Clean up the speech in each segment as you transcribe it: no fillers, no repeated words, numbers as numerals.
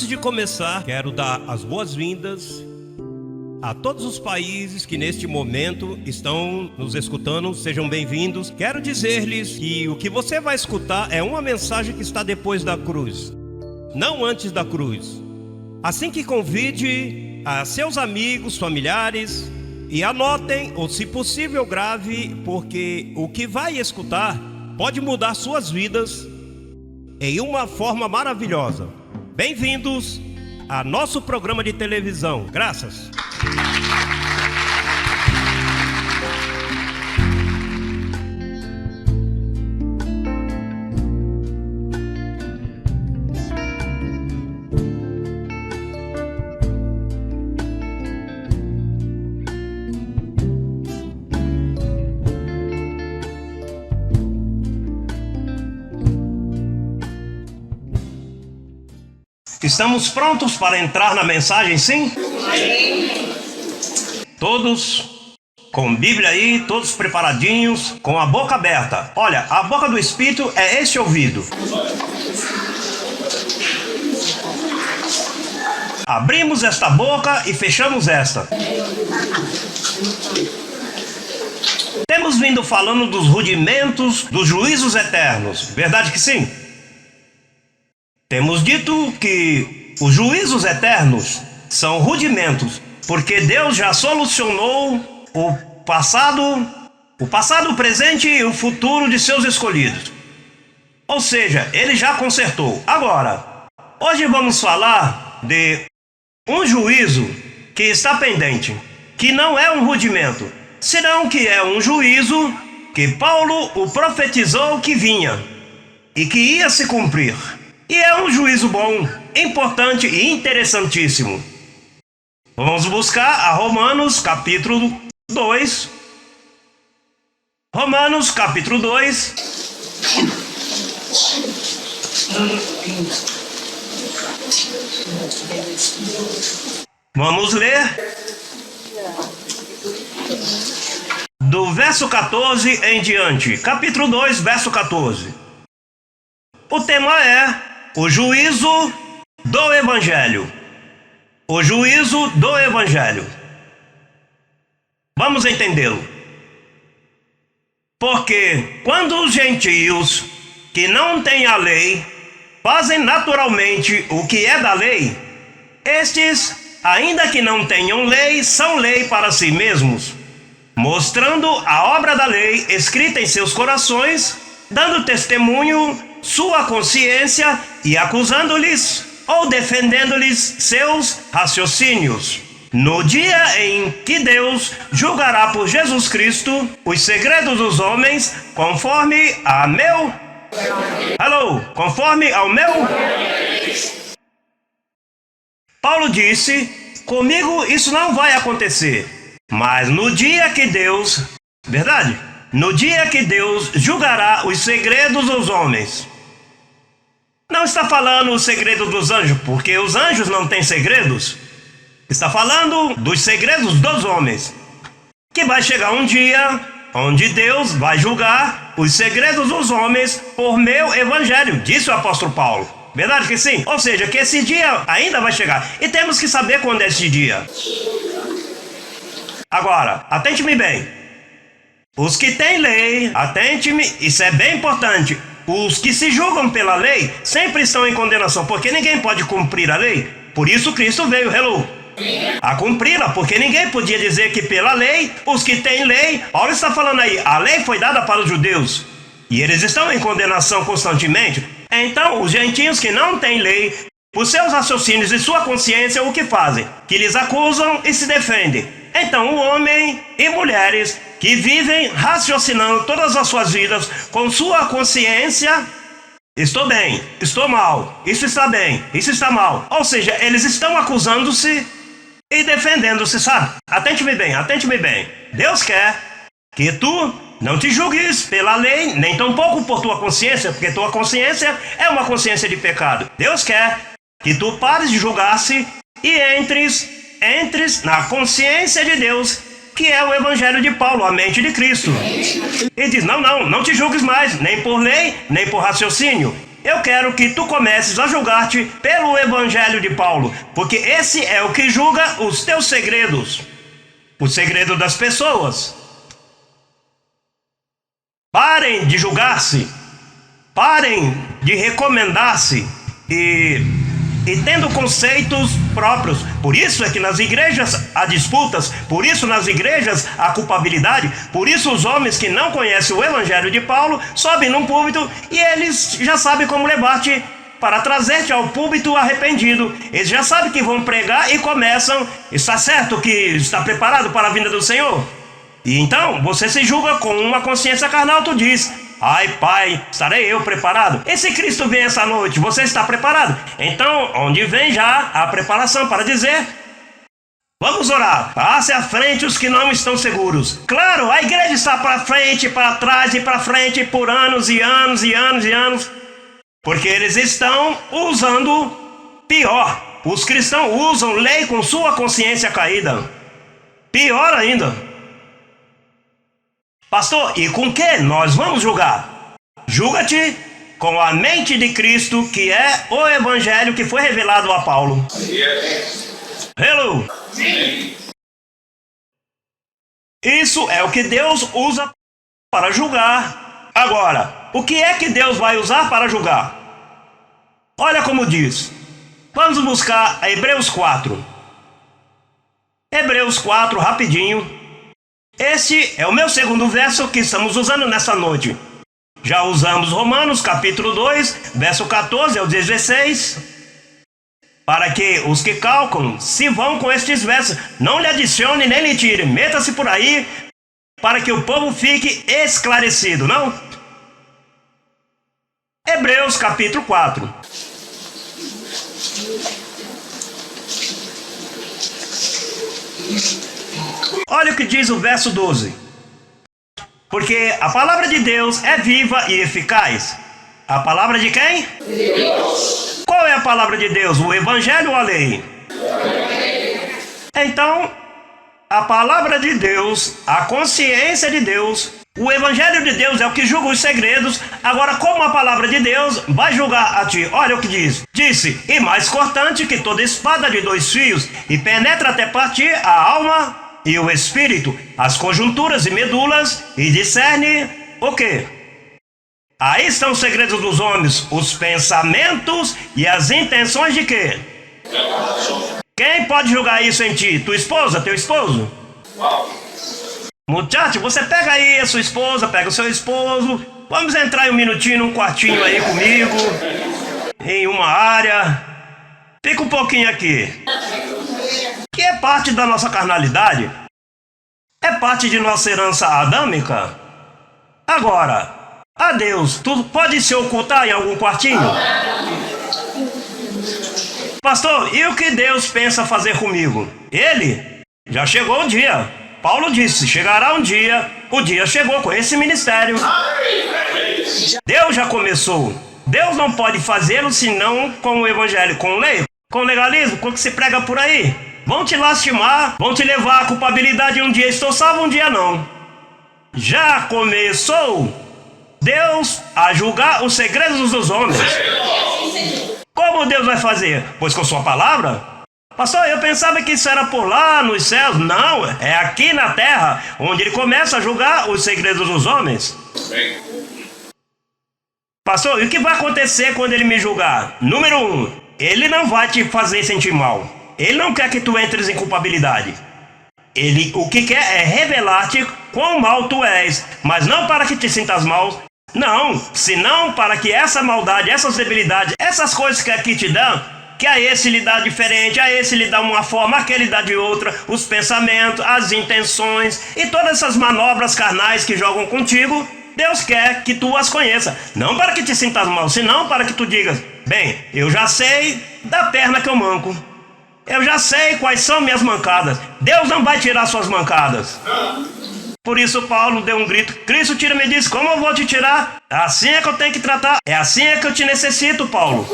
Antes de começar, quero dar as boas-vindas a todos os países que neste momento estão nos escutando. Sejam bem-vindos. Quero dizer-lhes que o que você vai escutar é uma mensagem que está depois da cruz, não antes da cruz. Assim que convide a seus amigos, familiares, e anotem, ou se possível grave, porque o que vai escutar pode mudar suas vidas em uma forma maravilhosa. Bem-vindos a nosso programa de televisão. Graças. Estamos prontos para entrar na mensagem, sim? Todos com Bíblia aí, todos preparadinhos, com a boca aberta. Olha, a boca do Espírito é este ouvido. Abrimos esta boca e fechamos esta. Temos vindo falando dos rudimentos dos juízos eternos. Verdade que sim? Temos dito que os juízos eternos são rudimentos, porque Deus já solucionou o passado, o presente e o futuro de seus escolhidos. Ou seja, Ele já consertou. Agora, hoje vamos falar de um juízo que está pendente, que não é um rudimento, senão que é um juízo que Paulo o profetizou que vinha e que ia se cumprir. E é um juízo bom, importante e interessantíssimo. Vamos buscar a Romanos capítulo 2. Romanos capítulo 2. Vamos ler do verso 14 em diante. Capítulo 2, verso 14. O tema é o juízo do Evangelho. O juízo do Evangelho. Vamos entendê-lo. Porque quando os gentios que não têm a lei fazem naturalmente o que é da lei, estes, ainda que não tenham lei, são lei para si mesmos, mostrando a obra da lei escrita em seus corações, dando testemunho sua consciência e acusando-lhes ou defendendo-lhes seus raciocínios. No dia em que Deus julgará por Jesus Cristo os segredos dos homens, conforme ao meu Paulo disse: comigo isso não vai acontecer, mas no dia que Deus, verdade? No dia que Deus julgará os segredos dos homens. Não está falando o segredo dos anjos, porque os anjos não têm segredos. Está falando dos segredos dos homens. Que vai chegar um dia onde Deus vai julgar os segredos dos homens por meu evangelho, disse o apóstolo Paulo. Verdade que sim? Ou seja, que esse dia ainda vai chegar. E temos que saber quando é esse dia. Agora, atente-me bem. Os que têm lei, atente-me, isso é bem importante. Os que se julgam pela lei sempre estão em condenação, porque ninguém pode cumprir a lei. Por isso Cristo veio, a cumpri-la, porque ninguém podia dizer que pela lei, os que têm lei, Paulo está falando aí, a lei foi dada para os judeus, e eles estão em condenação constantemente. Então, os gentios que não têm lei, por seus raciocínios e sua consciência, o que fazem? Que lhes acusam e se defendem. Então, o homem e mulheres que vivem raciocinando todas as suas vidas com sua consciência, estou bem, estou mal, isso está bem, isso está mal. Ou seja, eles estão acusando-se e defendendo-se, sabe? Atente-me bem. Deus quer que tu não te julgues pela lei, nem tampouco por tua consciência, porque tua consciência é uma consciência de pecado. Deus quer que tu pares de julgar-se e entres na consciência de Deus, que é o evangelho de Paulo, a mente de Cristo. E diz, não te julgues mais, nem por lei, nem por raciocínio. eu quero que tu comeces a julgar-te pelo evangelho de Paulo, porque esse é o que julga os teus segredos, o segredo das pessoas. Parem de julgar-se, parem de recomendar-se e tendo conceitos próprios. Por isso é que nas igrejas há disputas, por isso nas igrejas há culpabilidade, por isso os homens que não conhecem o evangelho de Paulo sobem num púlpito e eles já sabem como levar-te para trazer-te ao púlpito arrependido. Eles já sabem que vão pregar e começam, está certo que está preparado para a vinda do Senhor? E então você se julga com uma consciência carnal, tu diz: ai, Pai, estarei eu preparado? E se Cristo vem essa noite, você está preparado? Então, onde vem já a preparação para dizer: vamos orar, passe à frente os que não estão seguros. Claro, a igreja está para frente, para trás e para frente por anos e anos e anos e anos, porque eles estão usando pior. Os cristãos usam lei com sua consciência caída. Pior ainda. Pastor, e com que nós vamos julgar? Julga-te com a mente de Cristo, que é o evangelho que foi revelado a Paulo. Hello! Isso é o que Deus usa para julgar. Agora, o que é que Deus vai usar para julgar? Olha como diz. Vamos buscar a Hebreus 4. Hebreus 4, rapidinho. Este é o meu segundo verso que estamos usando nessa noite. Já usamos Romanos capítulo 2, verso 14 ao 16. Para que os que calculam se vão com estes versos, não lhe adicione nem lhe tire, meta-se por aí, para que o povo fique esclarecido, não? Hebreus capítulo 4. Olha o que diz o verso 12. Porque a palavra de Deus é viva e eficaz. A palavra de quem? Deus. Qual é a palavra de Deus? O evangelho ou a lei? Então, a palavra de Deus, a consciência de Deus, o evangelho de Deus é o que julga os segredos. Agora, como a palavra de Deus vai julgar a ti? Olha o que diz. Disse: e mais cortante que toda espada de 2 fios, e penetra até partir a alma e o espírito, as conjunturas e medulas, e discerne o quê? Aí estão os segredos dos homens, os pensamentos e as intenções de quê? Quem pode julgar isso em ti? Tua esposa, teu esposo? Muchacho, você pega aí a sua esposa, pega o seu esposo, vamos entrar em um minutinho num quartinho aí comigo, em uma área, fica um pouquinho aqui. Que é parte da nossa carnalidade, é parte de nossa herança adâmica. Agora, a Deus, tu pode se ocultar em algum quartinho? Pastor, e o que Deus pensa fazer comigo? Ele, já chegou o dia. Paulo disse, chegará um dia, o dia chegou com esse ministério. Deus já começou. Deus não pode fazê-lo senão com o evangelho, com lei, com legalismo, com o que se prega por aí. Vão te lastimar, vão te levar à culpabilidade. Um dia estou salvo, um dia não. Já começou Deus a julgar os segredos dos homens. Como Deus vai fazer? Pois com sua palavra? Pastor, eu pensava que isso era por lá nos céus. Não, é aqui na terra, onde ele começa a julgar os segredos dos homens. Pastor, e o que vai acontecer quando ele me julgar? Número 1, ele não vai te fazer sentir mal. Ele não quer que tu entres em culpabilidade. Ele o que quer é revelar-te quão mal tu és, mas não para que te sintas mal. Não, senão para que essa maldade, essas debilidades, essas coisas que aqui te dão, que a esse lhe dá diferente, a esse lhe dá uma forma, aquele dá de outra, os pensamentos, as intenções e todas essas manobras carnais que jogam contigo, Deus quer que tu as conheça. Não para que te sintas mal, senão para que tu digas, bem, eu já sei da perna que eu manco. Eu já sei quais são minhas mancadas. Deus não vai tirar suas mancadas. Por isso Paulo deu um grito. Cristo tira-me e diz, como eu vou te tirar? Assim é que eu tenho que tratar. É assim é que eu te necessito, Paulo.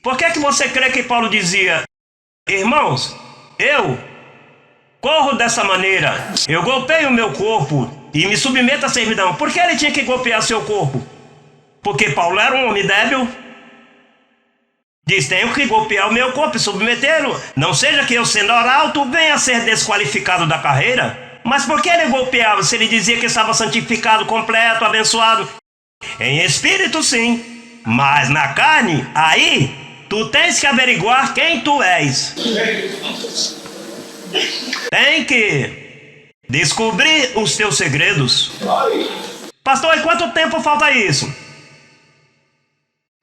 Por que você crê que Paulo dizia, irmãos, eu corro dessa maneira, eu golpeio o meu corpo e me submeto à servidão? Por que ele tinha que golpear seu corpo? Porque Paulo era um homem débil. Diz, tenho que golpear o meu corpo e submetê-lo. Não seja que eu, sendo arauto, venha a ser desqualificado da carreira. Mas por que ele golpeava se ele dizia que estava santificado, completo, abençoado? Em espírito, sim. Mas na carne, aí, tu tens que averiguar quem tu és. Tem que descobrir os teus segredos. Pastor, e quanto tempo falta isso?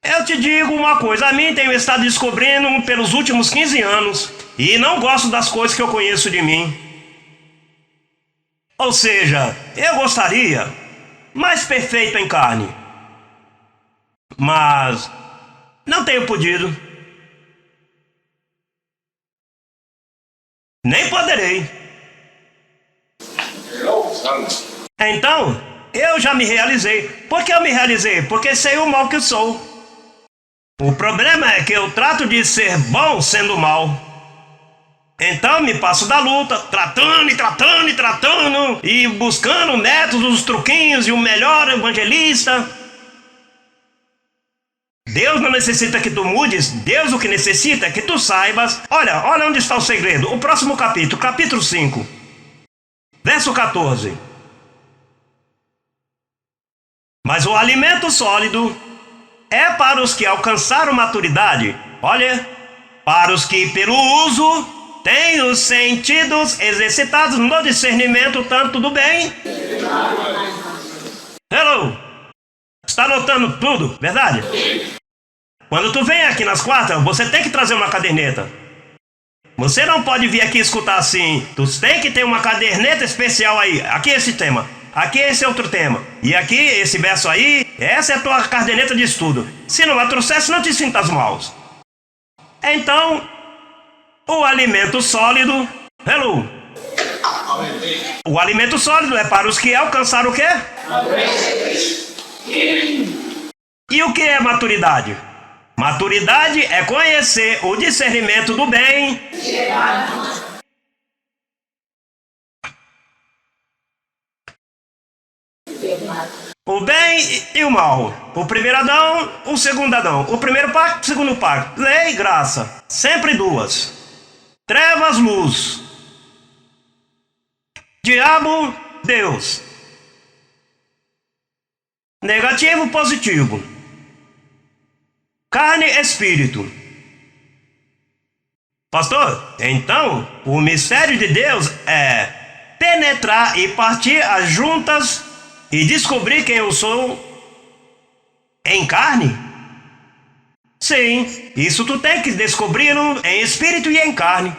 Eu te digo uma coisa, a mim tenho estado descobrindo pelos últimos 15 anos e não gosto das coisas que eu conheço de mim. Ou seja, eu gostaria mais perfeito em carne, mas não tenho podido, nem poderei. Então, eu já me realizei. Por que eu me realizei? Porque sei o mal que eu sou. O problema é que eu trato de ser bom sendo mal. Então me passo da luta, tratando e buscando métodos, truquinhos e o melhor evangelista. Deus não necessita que tu mudes, Deus o que necessita é que tu saibas. Olha onde está o segredo. O próximo capítulo, capítulo 5, verso 14. Mas o alimento sólido é para os que alcançaram maturidade. Olha, para os que pelo uso têm os sentidos exercitados no discernimento tanto do bem. Hello! Está notando tudo, verdade? Quando tu vem aqui nas quartas, você tem que trazer uma caderneta. Você não pode vir aqui escutar assim. Tu tem que ter uma caderneta especial aí. Aqui é esse tema. Aqui esse é outro tema. E aqui, esse verso aí, essa é a tua caderneta de estudo. Se não a trouxesse, não te sintas mal. Então, o alimento sólido... Hello! O alimento sólido é para os que alcançaram o quê? E o que é maturidade? Maturidade é conhecer o discernimento do bem... O bem e o mal. O primeiro Adão, o segundo Adão. O primeiro pacto, o segundo pacto. Lei e graça. Sempre duas. Trevas, luz. Diabo, Deus. Negativo, positivo. Carne, espírito. Pastor, então, o mistério de Deus é penetrar e partir as juntas e descobrir quem eu sou em carne? Sim, isso tu tem que descobrir em espírito e em carne.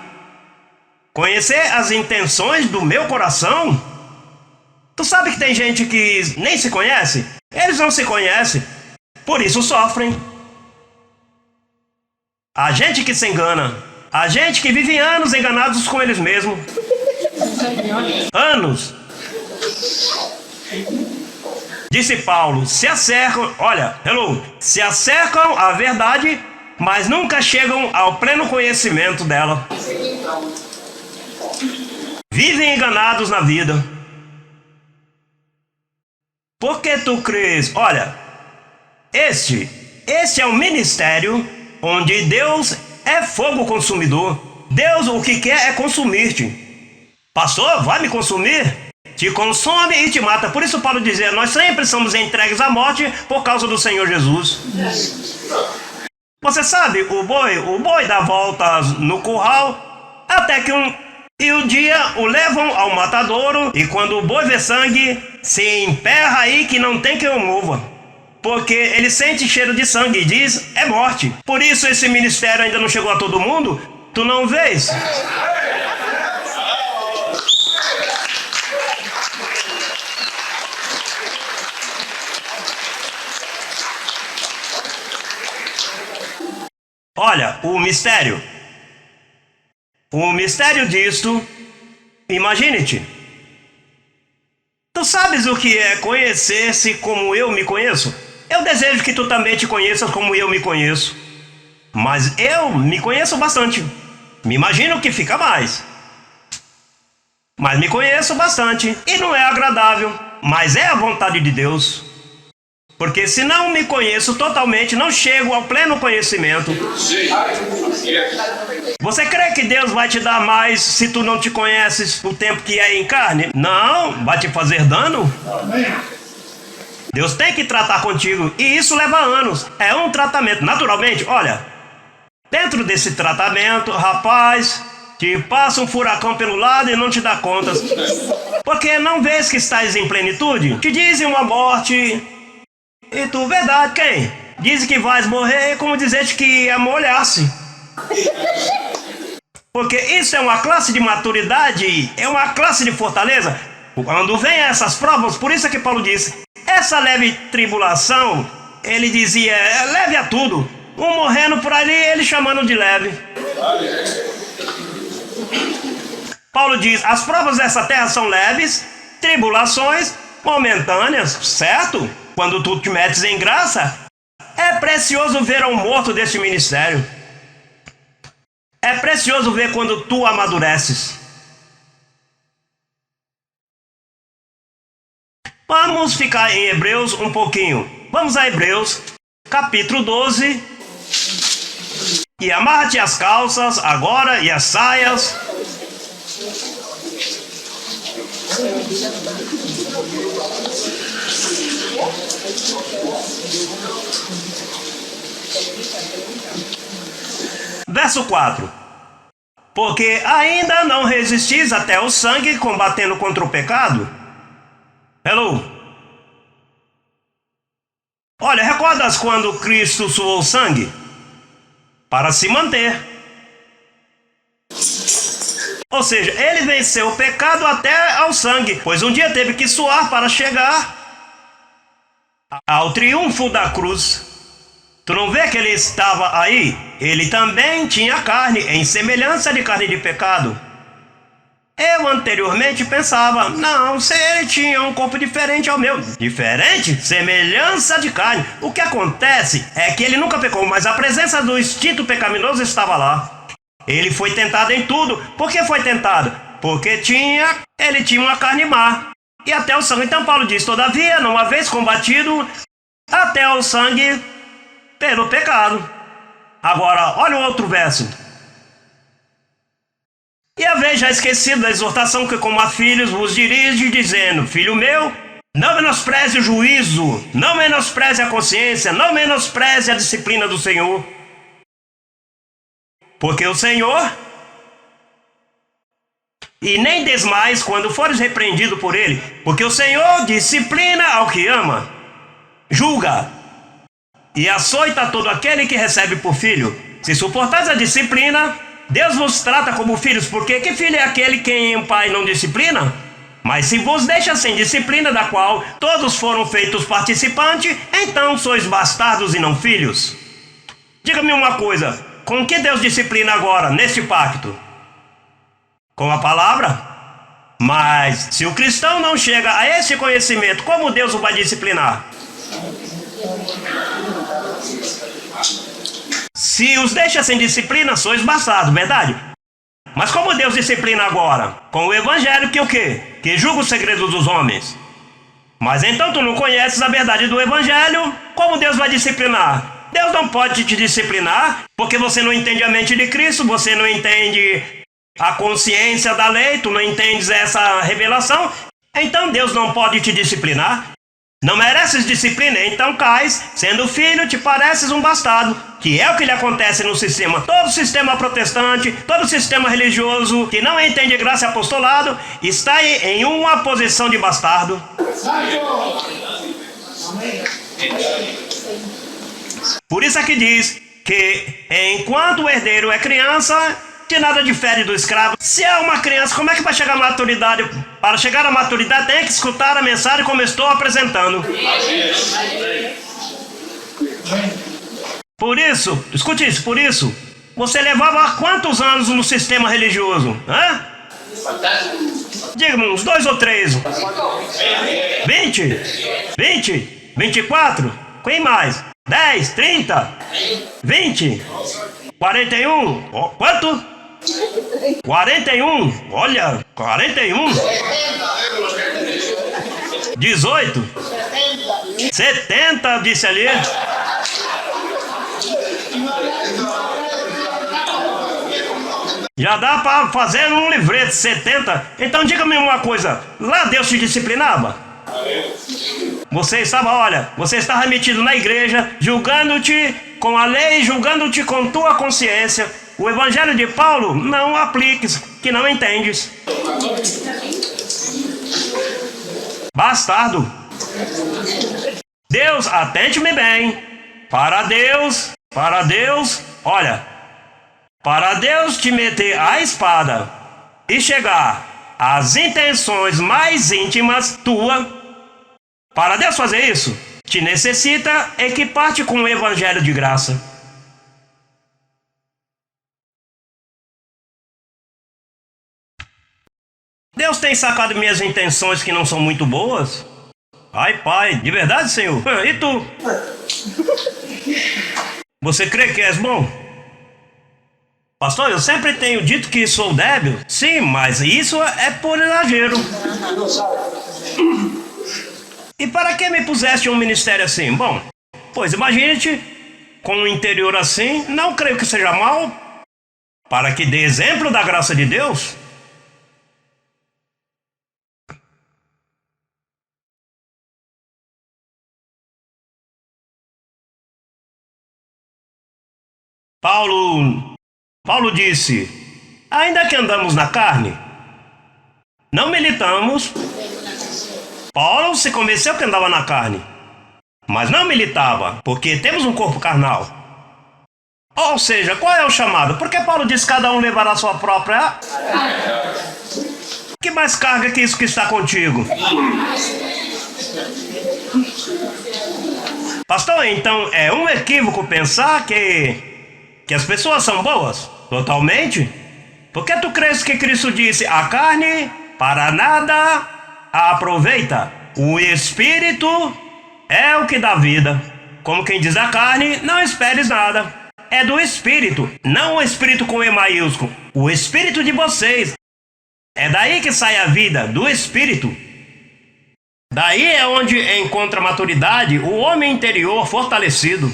Conhecer as intenções do meu coração. Tu sabe que tem gente que nem se conhece? Eles não se conhecem, por isso sofrem. A gente que se engana, a gente que vive anos enganados com eles mesmos. Anos. Disse Paulo, se acercam, se acercam à verdade, mas nunca chegam ao pleno conhecimento dela. Vivem enganados na vida. Por que tu crês? Olha, este é um ministério onde Deus é fogo consumidor. Deus o que quer é consumir-te. Pastor, vai me consumir? Te consome e te mata. Por isso Paulo dizia, nós sempre somos entregues à morte por causa do Senhor Jesus. Você sabe, o boi dá voltas no curral até que um dia o levam ao matadouro e quando o boi vê sangue, se emperra aí que não tem quem o mova. Porque ele sente cheiro de sangue e diz, é morte. Por isso esse ministério ainda não chegou a todo mundo. Tu não vês? Olha, o mistério disto, imagine-te. Tu sabes o que é conhecer-se como eu me conheço? Eu desejo que tu também te conheças como eu me conheço. Mas eu me conheço bastante. Me imagino que fica mais. Mas me conheço bastante. E não é agradável. Mas é a vontade de Deus. Porque se não me conheço totalmente, não chego ao pleno conhecimento. Você crê que Deus vai te dar mais se tu não te conheces o tempo que é em carne? Não, vai te fazer dano. Deus tem que tratar contigo, e isso leva anos. É um tratamento. Naturalmente, olha, dentro desse tratamento, rapaz, te passa um furacão pelo lado e não te dá contas. Porque não vês que estás em plenitude? Te dizem uma morte, e tu, verdade, quem? Dizem que vais morrer como dizer-te que ia molhar-se. Porque isso é uma classe de maturidade, é uma classe de fortaleza. Quando vem essas provas, por isso é que Paulo disse, essa leve tribulação, ele dizia, é leve a tudo. Um morrendo por ali, ele chamando de leve. Paulo diz, as provas dessa terra são leves, tribulações momentâneas, certo? Quando tu te metes em graça, é precioso ver um morto deste ministério. É precioso ver quando tu amadureces. Vamos ficar em Hebreus um pouquinho. Vamos a Hebreus, capítulo 12. E amarra-te as calças agora e as saias. Verso 4. Porque ainda não resistis até o sangue combatendo contra o pecado? Hello? Olha, recordas quando Cristo suou sangue? Para se manter. Ou seja, ele venceu o pecado até ao sangue, pois um dia teve que suar para chegar ao triunfo da cruz. Tu não vê que ele estava aí? Ele também tinha carne, em semelhança de carne de pecado. Eu anteriormente pensava, não, se ele tinha um corpo diferente ao meu. Diferente? Semelhança de carne. O que acontece é que ele nunca pecou, mas a presença do instinto pecaminoso estava lá. Ele foi tentado em tudo. Por que foi tentado? Porque ele tinha uma carne má. E até o sangue. Então Paulo diz, todavia, não uma vez combatido até o sangue pelo pecado. Agora, olha o outro verso. E haveis já esquecido da exortação que como a filhos vos dirige, dizendo, filho meu, não menospreze o juízo, não menospreze a consciência, não menospreze a disciplina do Senhor. Porque o Senhor, e nem desmais quando fores repreendido por ele, porque o Senhor disciplina ao que ama, julga, e açoita todo aquele que recebe por filho. Se suportais a disciplina, Deus vos trata como filhos, porque que filho é aquele quem o pai não disciplina? Mas se vos deixa sem disciplina, da qual todos foram feitos participantes, então sois bastardos e não filhos. Diga-me uma coisa, com que Deus disciplina agora, neste pacto? Com a palavra? Mas se o cristão não chega a esse conhecimento, como Deus o vai disciplinar? Se os deixa sem disciplina, sois bastardos, verdade? Mas como Deus disciplina agora? Com o evangelho que o quê? Que julga os segredos dos homens. Mas então tu não conheces a verdade do evangelho, como Deus vai disciplinar? Deus não pode te disciplinar, porque você não entende a mente de Cristo, você não entende a consciência da lei, tu não entendes essa revelação, então Deus não pode te disciplinar. Não mereces disciplina, então cais, sendo filho, te pareces um bastardo, que é o que lhe acontece no sistema. Todo sistema protestante, todo sistema religioso que não entende graça e apostolado, está em uma posição de bastardo. Por isso é que diz que enquanto o herdeiro é criança, de nada difere do escravo. Se é uma criança, como é que vai chegar à maturidade? Para chegar à maturidade tem que escutar a mensagem como eu estou apresentando. Por isso, escute isso, por isso, você levava quantos anos no sistema religioso? Hã? Diga-me, uns 2 ou 3. 20? 20? 24? Quem mais? 10? 30? 20? 41? Oh, quanto? 41? Olha, 41? 18? 70, disse ali. Já dá para fazer um livreto, 70. Então diga-me uma coisa, lá Deus te disciplinava? Você estava metido na igreja, julgando-te com a lei, julgando-te com tua consciência. O evangelho de Paulo não apliques, que não entendes. Bastardo. Deus, atente-me bem. Para Deus, olha, para Deus te meter a espada e chegar às intenções mais íntimas tua, para Deus fazer isso, te necessita equipar-te com o evangelho de graça. Deus tem sacado minhas intenções que não são muito boas? Ai, Pai, de verdade, Senhor? E tu? Você crê que és bom? Pastor, eu sempre tenho dito que sou débil. Sim, mas isso é por exagero. E para que me puseste um ministério assim? Bom, pois imagine-te, com um interior assim, não creio que seja mal, para que dê exemplo da graça de Deus. Paulo disse, ainda que andamos na carne, não militamos. Paulo se convenceu que andava na carne, mas não militava, porque temos um corpo carnal. Ou seja, qual é o chamado? Porque Paulo diz que cada um levará a sua própria... Que mais carga que isso que está contigo? Pastor, então é um equívoco pensar que as pessoas são boas? Totalmente. Por que tu crês que Cristo disse, a carne para nada aproveita? O Espírito é o que dá vida. Como quem diz a carne, não esperes nada. É do Espírito, não o Espírito com E maiúsculo. O Espírito de vocês. É daí que sai a vida, do Espírito. Daí é onde encontra maturidade o homem interior fortalecido.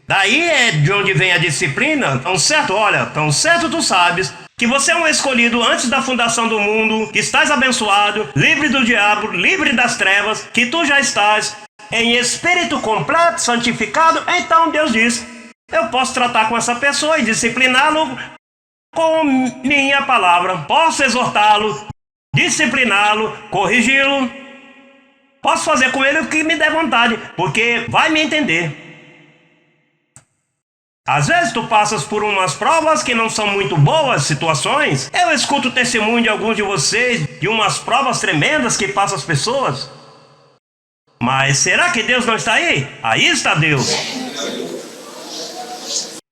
Daí é de onde vem a disciplina. Tão certo tu sabes que você é um escolhido antes da fundação do mundo, que estás abençoado, livre do diabo, livre das trevas, que tu já estás em espírito completo, santificado. Então Deus diz, eu posso tratar com essa pessoa e discipliná-lo com minha palavra. Posso exortá-lo, discipliná-lo, corrigi-lo. Posso fazer com ele o que me der vontade, porque vai me entender. Às vezes tu passas por umas provas que não são muito boas, situações. Eu escuto o testemunho de alguns de vocês, de umas provas tremendas que passam as pessoas. Mas será que Deus não está aí? Aí está Deus.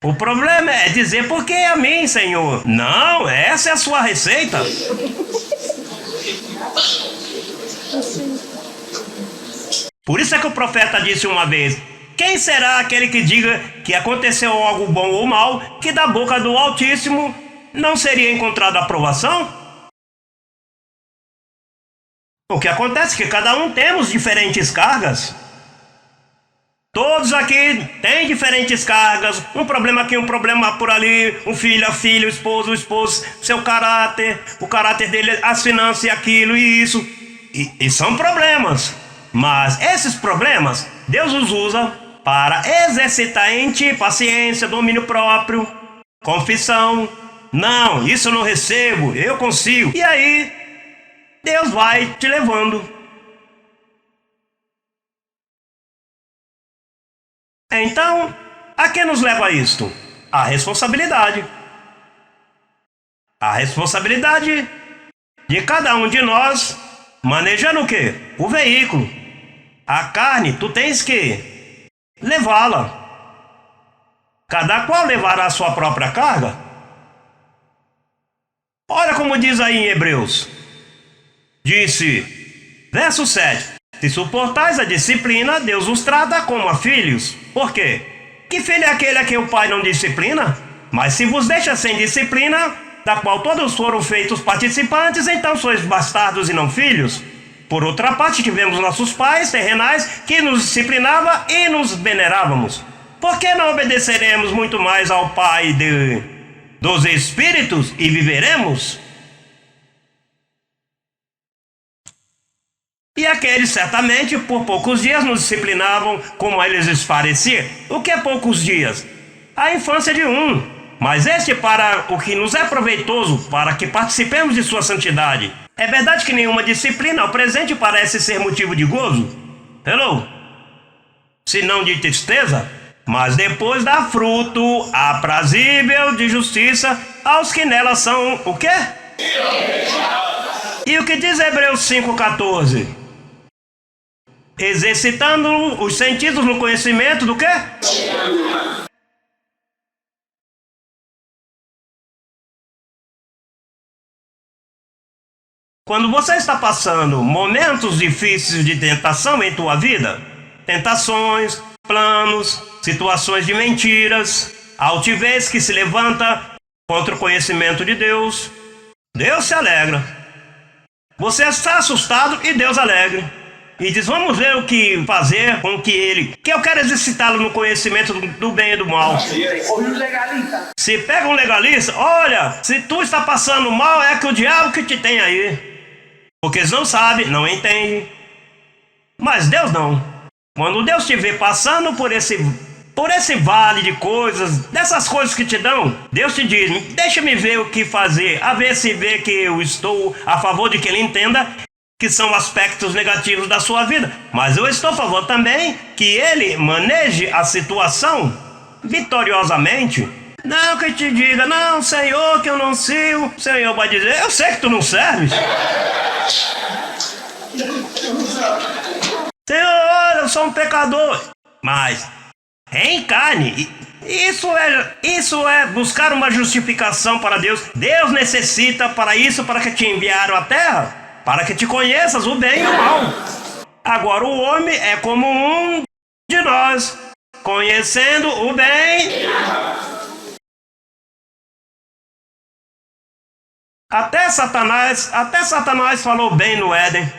O problema é dizer, por que a mim, Senhor? Não, essa é a sua receita. Por isso é que o profeta disse uma vez, quem será aquele que diga que aconteceu algo bom ou mal, que da boca do Altíssimo não seria encontrada aprovação? O que acontece é que cada um temos diferentes cargas. Todos aqui têm diferentes cargas, um problema aqui, um problema por ali, um filho, a filha, o esposo, seu caráter, o caráter dele, as finanças e aquilo e isso. E são problemas, mas esses problemas Deus os usa para exercitar em ti paciência, domínio próprio, confissão. Não, isso eu não recebo, eu consigo. E aí, Deus vai te levando. Então, a que nos leva isto? A responsabilidade. A responsabilidade de cada um de nós, manejando o quê? O veículo. A carne, tu tens que levá-la. Cada qual levará a sua própria carga. Olha como diz aí em Hebreus. Disse, verso 7. Se suportais a disciplina, Deus os trata como a filhos. Por quê? Que filho é aquele a quem o pai não disciplina? Mas se vos deixa sem disciplina, da qual todos foram feitos participantes, então sois bastardos e não filhos. Por outra parte, tivemos nossos pais terrenais que nos disciplinavam e nos venerávamos. Por que não obedeceremos muito mais ao Pai dos Espíritos e viveremos? E aqueles certamente por poucos dias nos disciplinavam como a eles lhes parecia. O que é poucos dias? A infância de um. Mas este para o que nos é proveitoso, para que participemos de sua santidade. É verdade que nenhuma disciplina ao presente parece ser motivo de gozo? Hello? Se não de tristeza? Mas depois dá fruto aprazível de justiça aos que nela são o quê? E o que diz Hebreus 5,14? Exercitando os sentidos no conhecimento do quê? Quando você está passando momentos difíceis de tentação em tua vida, tentações, planos, situações de mentiras, altivez que se levanta contra o conhecimento de Deus, Deus se alegra. Você está assustado e Deus alegre. E diz, vamos ver o que fazer com que eu quero exercitá-lo no conhecimento do bem e do mal. Se pega um legalista, olha, se tu está passando mal, é que o diabo que te tem aí. Porque eles não sabem, não entendem. Mas Deus não. Quando Deus te vê passando por esse vale de coisas, dessas coisas que te dão, Deus te diz, deixa-me ver o que fazer, a ver se vê que eu estou a favor de que ele entenda que são aspectos negativos da sua vida. Mas eu estou a favor também que ele maneje a situação vitoriosamente. Não que te diga, não, Senhor, que eu não sirvo. O Senhor vai dizer, eu sei que tu não serves. Senhor, eu sou um pecador. Mas reencarne. Isso é buscar uma justificação para Deus. Deus necessita para isso, para que te enviaram à terra, para que te conheças o bem e o mal. Agora o homem é como um de nós, conhecendo o bem. Até Satanás falou bem no Éden.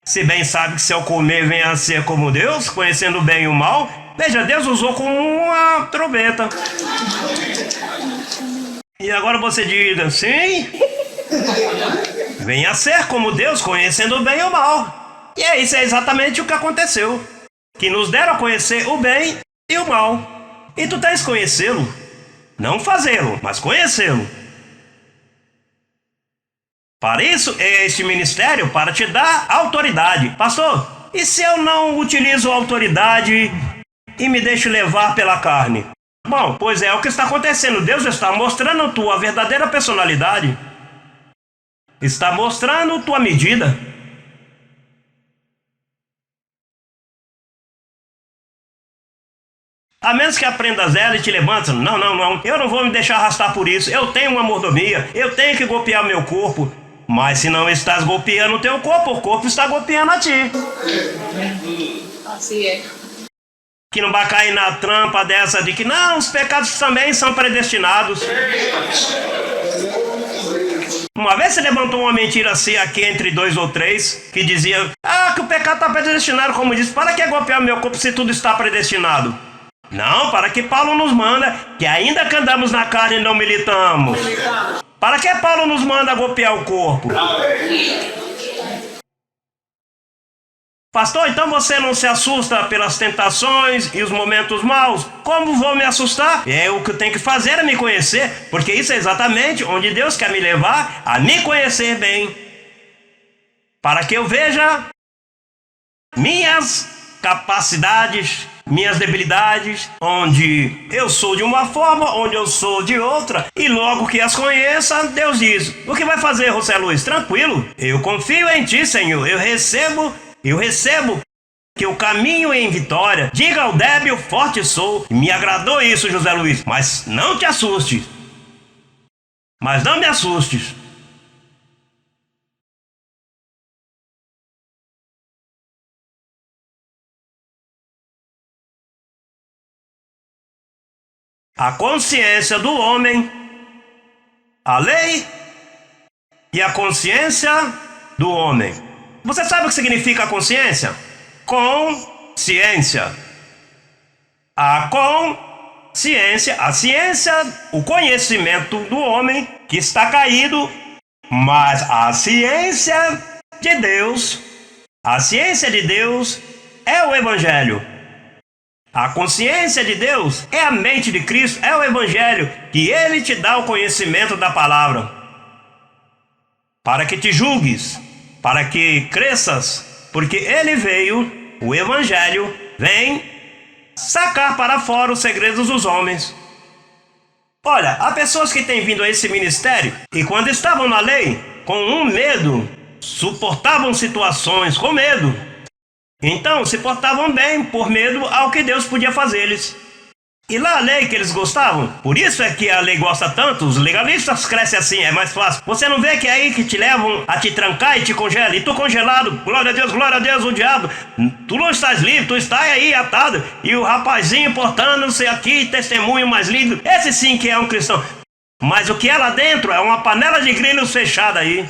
Se bem sabe que se eu comer venha a ser como Deus, conhecendo o bem e o mal. Veja, Deus usou como uma trombeta. E agora você diga, sim, venha a ser como Deus, conhecendo o bem e o mal. E isso é exatamente o que aconteceu. Que nos deram a conhecer o bem e o mal. E tu tens conhecê-lo. Não fazê-lo, mas conhecê-lo. Para isso é este ministério, para te dar autoridade. Pastor, e se eu não utilizo autoridade e me deixo levar pela carne? Bom, pois é o que está acontecendo. Deus está mostrando tua verdadeira personalidade. Está mostrando tua medida. A menos que aprendas ela e te levantes. Não. Eu não vou me deixar arrastar por isso. Eu tenho uma mordomia. Eu tenho que golpear meu corpo. Mas se não estás golpeando o teu corpo, o corpo está golpeando a ti. Assim é. Que não vai cair na trampa dessa de que não, os pecados também são predestinados. Uma vez se levantou uma mentira assim aqui entre 2 ou 3, que dizia, que o pecado está predestinado, como diz, para que golpear o meu corpo se tudo está predestinado? Não, para que Paulo nos manda, que ainda que andamos na carne e não militamos. Para que Paulo nos manda golpear o corpo? Pastor, então você não se assusta pelas tentações e os momentos maus? Como vou me assustar? O que eu tenho que fazer é me conhecer, porque isso é exatamente onde Deus quer me levar, a me conhecer bem. Para que eu veja minhas capacidades, minhas debilidades, onde eu sou de uma forma, onde eu sou de outra, e logo que as conheça, Deus diz, o que vai fazer, José Luiz? Tranquilo, eu confio em ti, Senhor, eu recebo que o caminho é em vitória. Diga ao débil, forte sou. Me agradou isso, José Luiz, mas não te assustes. Mas não me assustes. A consciência do homem, a lei e a consciência do homem. Você sabe o que significa consciência? Consciência. A consciência, a ciência, o conhecimento do homem que está caído, mas a ciência de Deus é o Evangelho. A consciência de Deus é a mente de Cristo, é o Evangelho, que Ele te dá o conhecimento da palavra, para que te julgues, para que cresças, porque Ele veio, o Evangelho, vem sacar para fora os segredos dos homens. Olha, há pessoas que têm vindo a esse ministério e quando estavam na lei, com um medo, suportavam situações com medo. Então se portavam bem por medo ao que Deus podia fazer-lhes. E lá a lei que eles gostavam, por isso é que a lei gosta tanto, os legalistas crescem assim, é mais fácil. Você não vê que é aí que te levam a te trancar e te congela, e tu congelado, glória a Deus, o diabo, tu não estás livre, tu estás aí atado, e o rapazinho portando-se aqui, testemunho mais lindo, esse sim que é um cristão. Mas o que é lá dentro é uma panela de grilos fechada aí.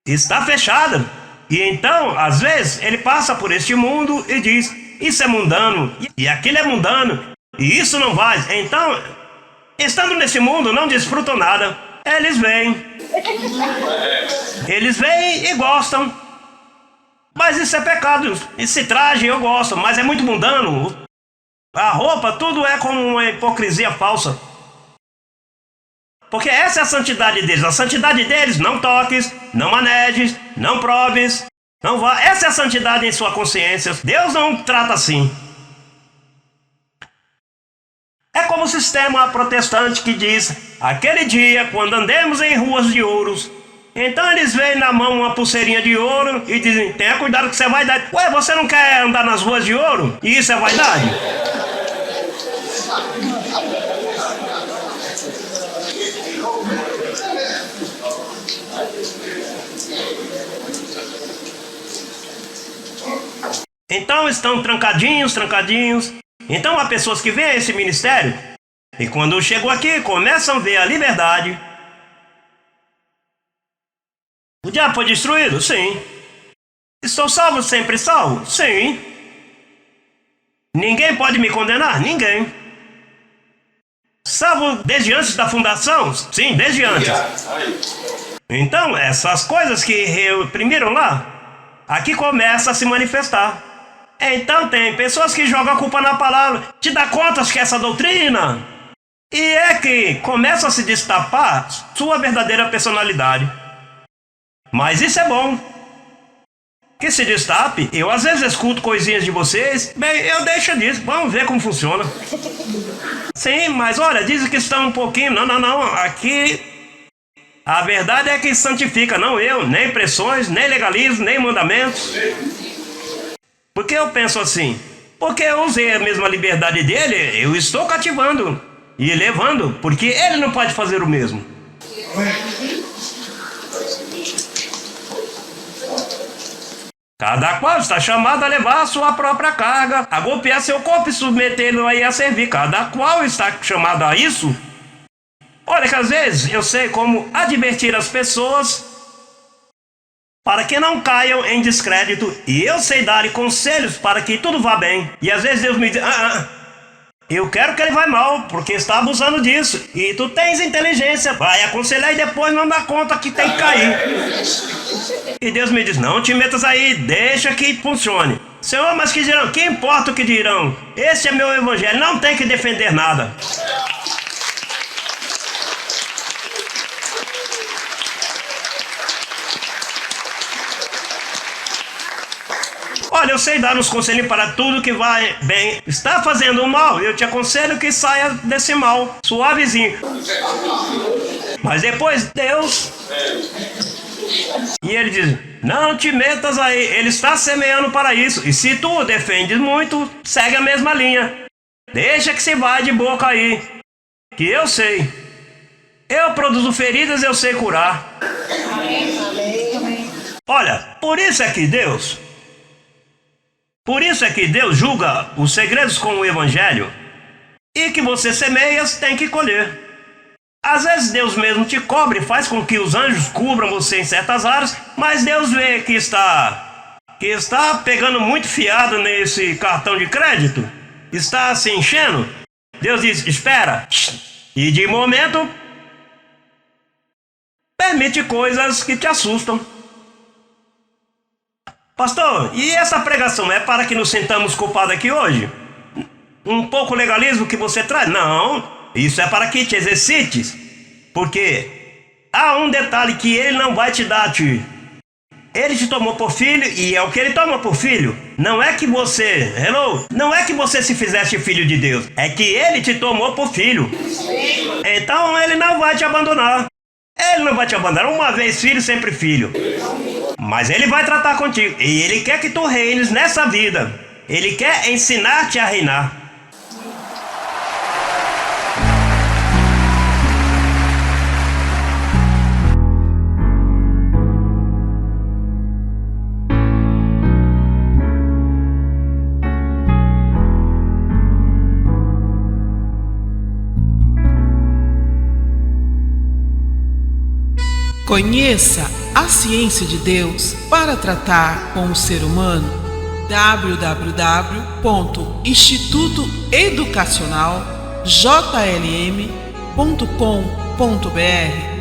Está fechada. E então, às vezes, ele passa por este mundo e diz, isso é mundano, e aquilo é mundano, e isso não vai. Então, estando nesse mundo, não desfrutam nada. Eles vêm e gostam. Mas isso é pecado. Esse traje eu gosto, mas é muito mundano. A roupa, tudo é como uma hipocrisia falsa. Porque essa é a santidade deles. A santidade deles, não toques, não manejes, não proves, não vá. Essa é a santidade em sua consciência. Deus não trata assim. É como o sistema protestante que diz, aquele dia, quando andemos em ruas de ouros, então eles veem na mão uma pulseirinha de ouro e dizem, tenha cuidado que você é vaidade. Ué, você não quer andar nas ruas de ouro? E isso é vaidade? Então estão trancadinhos. Então há pessoas que vêm a esse ministério e quando chegam aqui começam a ver a liberdade. O diabo foi destruído? Sim. Estou salvo, sempre salvo? Sim. Ninguém pode me condenar? Ninguém. Salvo desde antes da fundação? Sim, desde antes. Então essas coisas que reprimiram lá, aqui começa a se manifestar. Então tem pessoas que jogam a culpa na palavra. Te dá contas que essa doutrina? E é que começa a se destapar sua verdadeira personalidade. Mas isso é bom. Que se destape. Eu às vezes escuto coisinhas de vocês. Bem, eu deixo disso. Vamos ver como funciona. Sim, mas olha, dizem que estão um pouquinho. Não. Aqui a verdade é que santifica. Não eu, nem pressões, nem legalismo, nem mandamentos. Porque eu penso assim, porque eu usei a mesma liberdade dele, eu estou cativando e levando, porque ele não pode fazer o mesmo. Cada qual está chamado a levar a sua própria carga, a golpear seu corpo e submetê-lo aí a servir. Cada qual está chamado a isso. Olha que às vezes eu sei como advertir as pessoas para que não caiam em descrédito, e eu sei dar conselhos para que tudo vá bem. E às vezes Deus me diz, eu quero que ele vá mal, porque está abusando disso. E tu tens inteligência, vai aconselhar e depois não dá conta que tem que cair. E Deus me diz, não te metas aí, deixa que funcione. Senhor, mas que dirão? Que importa o que dirão? Esse é meu evangelho, não tem que defender nada. Olha, eu sei dar uns conselhos para tudo que vai bem. Está fazendo mal, eu te aconselho que saia desse mal, suavezinho. Mas depois Deus... E ele diz, não te metas aí, ele está semeando para isso. E se tu defendes muito, segue a mesma linha. Deixa que se vai de boca aí, que eu sei. Eu produzo feridas, eu sei curar. Olha, por isso é que Deus julga os segredos com o evangelho. E que você semeia, tem que colher. Às vezes Deus mesmo te cobre, faz com que os anjos cubram você em certas áreas, mas Deus vê que está pegando muito fiado nesse cartão de crédito, está se enchendo. Deus diz, espera, e de momento permite coisas que te assustam. Pastor, e essa pregação é para que nos sintamos culpados aqui hoje? Um pouco legalismo que você traz? Não, isso é para que te exercites, porque há um detalhe que ele não vai te dar a ti. Ele te tomou por filho e é o que ele toma por filho. Não é que você, não é que você se fizesse filho de Deus, é que ele te tomou por filho. Então ele não vai te abandonar. Ele não vai te abandonar, uma vez filho, sempre filho. Mas ele vai tratar contigo e ele quer que tu reines nessa vida. Ele quer ensinar-te a reinar. Conheça a ciência de Deus para tratar com o ser humano. www.institutoeducacionaljlm.com.br